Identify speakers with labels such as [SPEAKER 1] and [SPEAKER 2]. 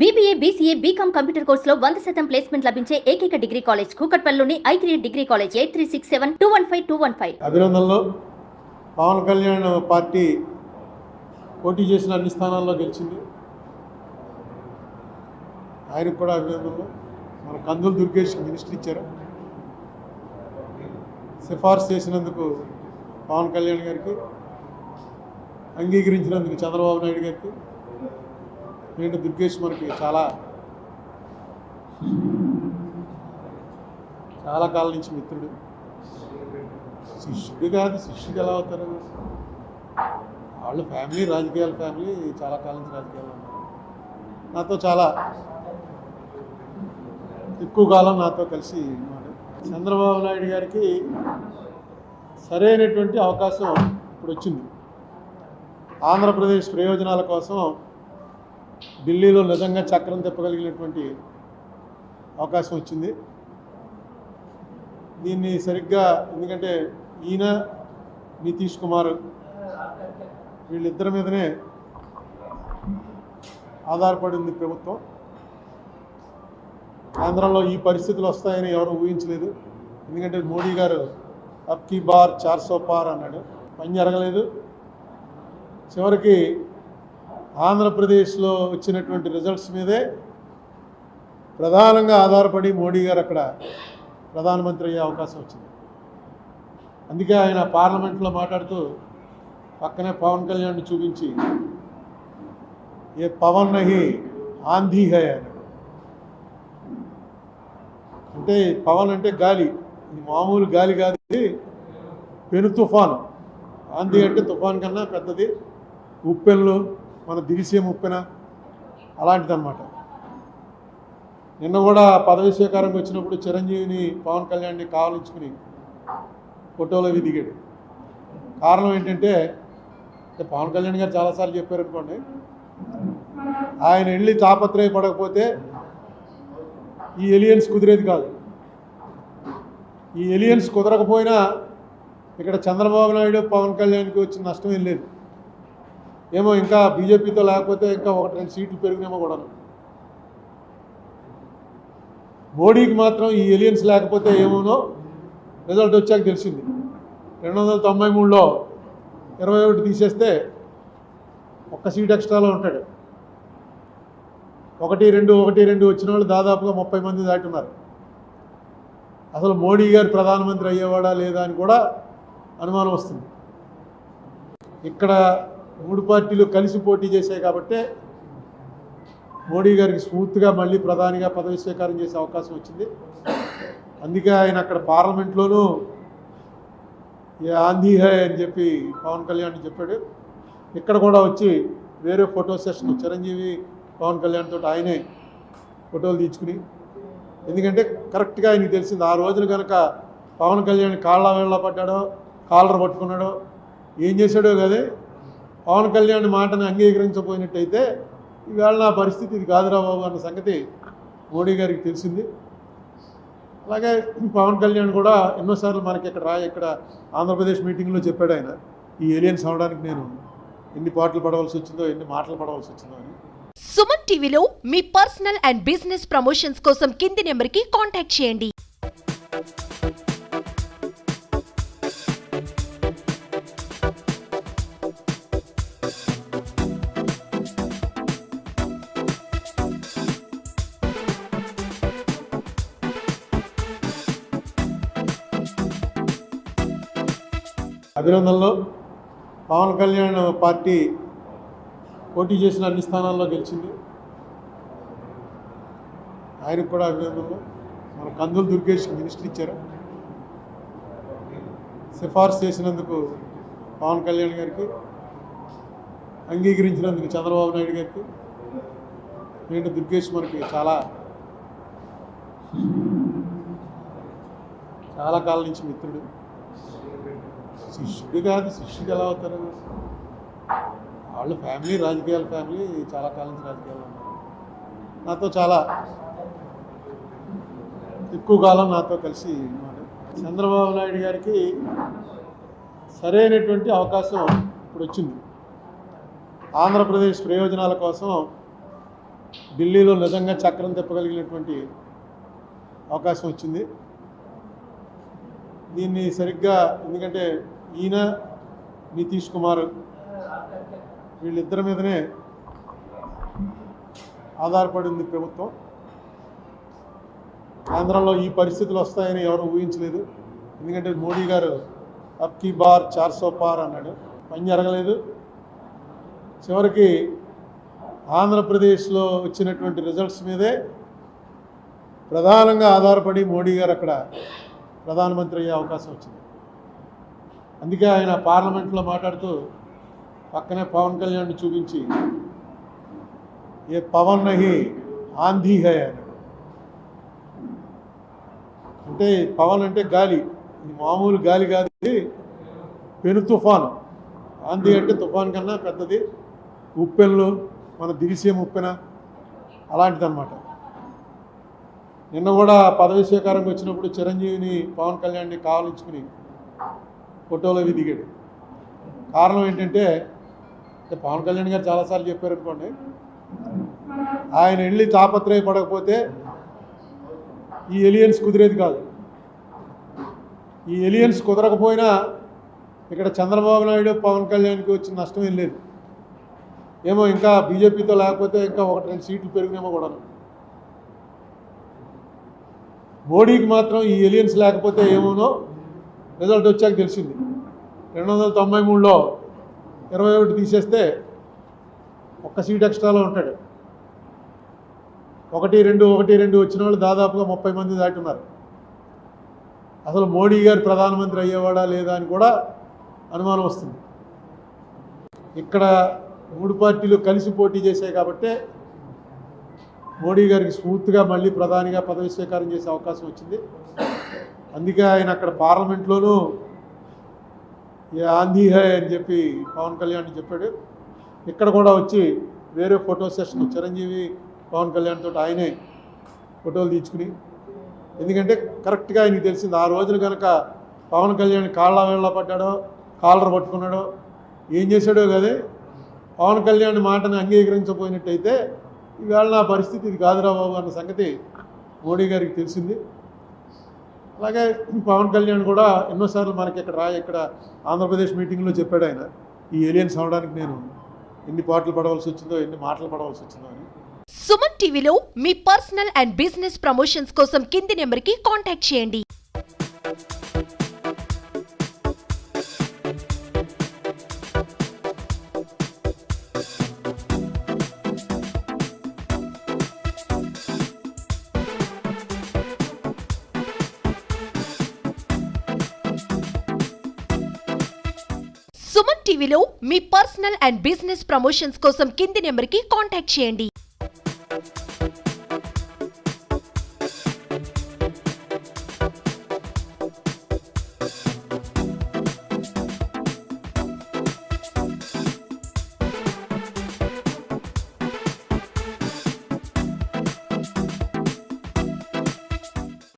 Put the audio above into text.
[SPEAKER 1] BBA, BCA, BCom computer కోర్సులో 100% placement లభించే ఏకైక డిగ్రీ కాలేజ్ కూకట్పల్లిలోని I3 డిగ్రీ కాలేజ్ 8367215215.
[SPEAKER 2] అభినందనలు. పవన్ కళ్యాణ్ పార్టీ పోటీ చేసిన అన్ని స్థానాల్లో గెలిచింది. ఆయనకు కూడా అభినందనలు. మన కందులు దుర్గేష్ మినిస్టర్ ఇచ్చారు. సిఫార్సు చేసినందుకు పవన్ కళ్యాణ్ గారికి, అంగీకరించినందుకు చంద్రబాబు నాయుడు గారికి. ఏంటంటే దుర్గేష్ మనకి చాలా కాలం నుంచి మిత్రుడు. శిష్యుడు కాదు, శిష్యుడు ఎలా అవుతారు? వాళ్ళు ఫ్యామిలీ, రాజకీయాల ఫ్యామిలీ, చాలా కాలం నుంచి రాజకీయాలు ఉన్నారు. నాతో చాలా ఎక్కువ కాలం నాతో కలిసి ఉన్నారు. చంద్రబాబు నాయుడు గారికి సరైనటువంటి అవకాశం ఇప్పుడు వచ్చింది. ఆంధ్రప్రదేశ్ ప్రయోజనాల కోసం ఢిల్లీలో నిజంగా చక్రం తిప్పగలిగినటువంటి అవకాశం వచ్చింది. దీన్ని సరిగ్గా, ఎందుకంటే ఈయన నితీష్ కుమార్ వీళ్ళిద్దరి మీదనే ఆధారపడింది ప్రభుత్వం. ఆంధ్రలో ఈ పరిస్థితులు వస్తాయని ఎవరు ఊహించలేదు. ఎందుకంటే మోడీ గారు అబ్ కీ బార్ 400 పార్ అన్నాడు, పని జరగలేదు. చివరికి ఆంధ్రప్రదేశ్లో వచ్చినటువంటి రిజల్ట్స్ మీదే ప్రధానంగా ఆధారపడి మోడీ గారు అక్కడ ప్రధానమంత్రి అయ్యే అవకాశం వచ్చింది. అందుకే ఆయన పార్లమెంట్లో మాట్లాడుతూ పక్కనే పవన్ కళ్యాణ్ని చూపించి ఏ పవన్ నహి ఆంధీ హై అన్నాడు. అంటే పవన్ అంటే గాలి, ఇది మామూలు గాలి కాదు, ఇది పెను తుఫాను. ఆంధీ అంటే తుఫాన్ కన్నా పెద్దది. ఉప్పెన్లు, మన దిరిసీమ ఉప్పెన అలాంటిదన్నమాట. నిన్న కూడా పదవి స్వీకారంకి వచ్చినప్పుడు చిరంజీవిని, పవన్ కళ్యాణ్ని కావాలించుకుని ఫోటోలో దిగాడు. కారణం ఏంటంటే పవన్ కళ్యాణ్ గారు చాలాసార్లు చెప్పారు అనుకోండి, ఆయన వెళ్ళి తాపత్రయపడకపోతే ఈ ఎలియన్స్ కుదిరేది కాదు. ఈ ఎలియన్స్ కుదరకపోయినా ఇక్కడ చంద్రబాబు నాయుడు, పవన్ కళ్యాణ్కి వచ్చిన నష్టం ఏం లేదు. ఏమో ఇంకా బీజేపీతో లేకపోతే ఇంకా 1-2 సీట్లు పెరిగినేమో కూడా. మోడీకి మాత్రం ఈ ఎలియన్స్ లేకపోతే ఏమోనో రిజల్ట్ వచ్చాక తెలిసింది. 293లో 21 తీసేస్తే 1 సీట్ ఎక్స్ట్రాలో ఉంటాడు. 1-2 వచ్చిన వాళ్ళు దాదాపుగా 30 మంది దాటున్నారు. అసలు మోడీ గారు ప్రధానమంత్రి అయ్యేవాడా లేదా అని కూడా అనుమానం వస్తుంది. ఇక్కడ 3 పార్టీలు కలిసి పోటీ చేశాయి కాబట్టి మోడీ గారికి స్మూత్గా మళ్ళీ ప్రధానిగా పదవి స్వీకారం చేసే అవకాశం వచ్చింది. అందుకే ఆయన అక్కడ పార్లమెంట్లోనూ ఏ ఆంధీ హై అని చెప్పి పవన్ కళ్యాణ్ చెప్పాడు. ఇక్కడ కూడా వచ్చి వేరే ఫోటో సెషన్ చిరంజీవి, పవన్ కళ్యాణ్ తోటి ఆయనే ఫోటోలు తీసుకుని, ఎందుకంటే కరెక్ట్గా ఆయనకి తెలిసింది ఆ రోజున కనుక పవన్ కళ్యాణ్ కాళ్ళ వేళ్ళ పడ్డాడో, కాలర్ పట్టుకున్నాడో, ఏం చేశాడో కదే, పవన్ కళ్యాణ్ మాటను అంగీకరించకపోయినట్టయితే ఈవేళ నా పరిస్థితి ఇది కాదురా బాబు అన్న సంగతి మోడీ గారికి తెలిసింది. అలాగే పవన్ కళ్యాణ్ కూడా ఎన్నోసార్లు మనకి ఇక్కడ ఆంధ్రప్రదేశ్ మీటింగ్లో చెప్పాడు ఆయన, ఈ ఏలియన్స్ అవడానికి నేను ఎన్ని పాటలు పడవలసి వచ్చిందో, ఎన్ని మాటలు పడవలసి వచ్చిందో అని.
[SPEAKER 3] సుమన్ టీవీలో మీ పర్సనల్ అండ్ బిజినెస్ ప్రమోషన్స్ కోసం కింది నెంబర్కి కాంటాక్ట్ చేయండి.
[SPEAKER 2] అభినందనలు. పవన్ కళ్యాణ్ పార్టీ పోటీ చేసిన అన్ని స్థానాల్లో గెలిచింది. ఆయనకు కూడా అభినందనలు. మన కందులు దుర్గేష్ మినిస్టర్ ఇచ్చారు. సిఫార్సు చేసినందుకు పవన్ కళ్యాణ్ గారికి, అంగీకరించినందుకు చంద్రబాబు నాయుడు గారికి. ఏంటంటే దుర్గేష్ మనకి చాలా కాలం నుంచి మిత్రుడు. శిష్యుడు కాదు, శిష్యుడు ఎలా అవుతారు? వాళ్ళు ఫ్యామిలీ, రాజకీయాల ఫ్యామిలీ, చాలా కాలం నుంచి రాజకీయాలు ఉన్నారు. నాతో చాలా ఎక్కువ కాలం నాతో కలిసి ఉన్నారు. చంద్రబాబు నాయుడు గారికి సరైనటువంటి అవకాశం ఇప్పుడు వచ్చింది. ఆంధ్రప్రదేశ్ ప్రయోజనాల కోసం ఢిల్లీలో నిజంగా చక్రం తిప్పగలిగినటువంటి అవకాశం వచ్చింది. దీన్ని సరిగ్గా ఎందుకంటే ఈయన నితీష్ కుమార్ వీళ్ళిద్దరి మీదనే ఆధారపడి ఉంది ప్రభుత్వం. ఆంధ్రలో ఈ పరిస్థితులు వస్తాయని ఎవరు ఊహించలేదు. ఎందుకంటే మోడీ గారు అబ్ కీ బార్ 400 పార్ అన్నాడు, పని జరగలేదు. చివరికి ఆంధ్రప్రదేశ్లో వచ్చినటువంటి రిజల్ట్స్ మీదే ప్రధానంగా ఆధారపడి మోడీ గారు అక్కడ ప్రధానమంత్రి అయ్యే అవకాశం వచ్చింది. అందుకే ఆయన పార్లమెంట్లో మాట్లాడుతూ పక్కనే పవన్ కళ్యాణ్ని చూపించి ఏ పవన్ నహి ఆంధీ హై అన్నాడు. అంటే పవన్ అంటే గాలి, ఇది మామూలు గాలి కాదు, ఇది పెను తుఫాను. ఆంధీ అంటే తుఫాన్ కన్నా పెద్దది, ఉప్పెన్లు మన దివిసీమ ఉప్పెన అలాంటిదన్నమాట. నిన్న కూడా పదవి స్వీకారంకి వచ్చినప్పుడు చిరంజీవిని పవన్ కళ్యాణ్ని కావలించుకుని ఫోటోలు అవి దిగాడు. కారణం ఏంటంటే పవన్ కళ్యాణ్ గారు చాలాసార్లు చెప్పారు అనుకోండి, ఆయన వెళ్ళి తాపత్రయపడకపోతే ఈ ఎలియన్స్ కుదిరేది కాదు. ఈ ఎలియన్స్ కుదరకపోయినా ఇక్కడ చంద్రబాబు నాయుడు పవన్ కళ్యాణ్కి వచ్చిన నష్టం ఏం లేదు. ఏమో ఇంకా బీజేపీతో లేకపోతే ఇంకా 1-2 సీట్లు పెరిగినేమో కూడా. మోడీకి మాత్రం ఈ ఎలియన్స్ లేకపోతే ఏమోనో రిజల్ట్ వచ్చాక తెలిసింది. 293లో 21 తీసేస్తే 1 సీట్ ఎక్స్ట్రాలో ఉంటాడు. 1-2 వచ్చిన వాళ్ళు దాదాపుగా 30 మంది దాటున్నారు. అసలు మోడీ గారు ప్రధానమంత్రి అయ్యేవాడా లేదా అని కూడా అనుమానం వస్తుంది. ఇక్కడ 3 పార్టీలు కలిసి పోటీ చేశాయి కాబట్టి మోడీ గారికి స్మూత్గా మళ్ళీ ప్రధానిగా పదవి స్వీకారం చేసే అవకాశం వచ్చింది. అందుకే ఆయన అక్కడ పార్లమెంట్లోనూ ఏ ఆంధీ హై అని చెప్పి పవన్ కళ్యాణ్ చెప్పాడు. ఇక్కడ కూడా వచ్చి వేరే ఫోటో సెషన్ చిరంజీవి పవన్ కళ్యాణ్ తోటి ఆయనే ఫోటోలు తీసుకుని, ఎందుకంటే కరెక్ట్గా ఆయనకి తెలిసింది ఆ రోజున కనుక పవన్ కళ్యాణ్ కాళ్ళ వేళ్ళ పడ్డాడో కాలర్ పట్టుకున్నాడో ఏం చేశాడో కదా, పవన్ కళ్యాణ్ మాటను అంగీకరించకపోయినట్టయితే ఈవేళ నా పరిస్థితి ఇది కాదురా బాబు అన్న సంగతి మోడీ గారికి తెలిసింది. అలాగే పవన్ కళ్యాణ్ కూడా ఎన్నోసార్లు మనకి ఇక్కడ ఆంధ్రప్రదేశ్ మీటింగ్లో చెప్పాడు ఆయన, ఈ ఏలియన్స్ అవడానికి నేను ఎన్ని పాటలు పడవలసి వచ్చిందో, ఎన్ని మాటలు పడవలసి వచ్చిందో అని.
[SPEAKER 3] సుమన్ టీవీలో మీ పర్సనల్ అండ్ బిజినెస్ ప్రమోషన్స్ కోసం కింది నెంబర్కి కాంటాక్ట్ చేయండి. సుమన్ టీవీలో మీ పర్సనల్ అండ్ బిజినెస్ ప్రమోషన్స్ కోసం కింది నెంబర్కి కాంటాక్ట్ చేయండి.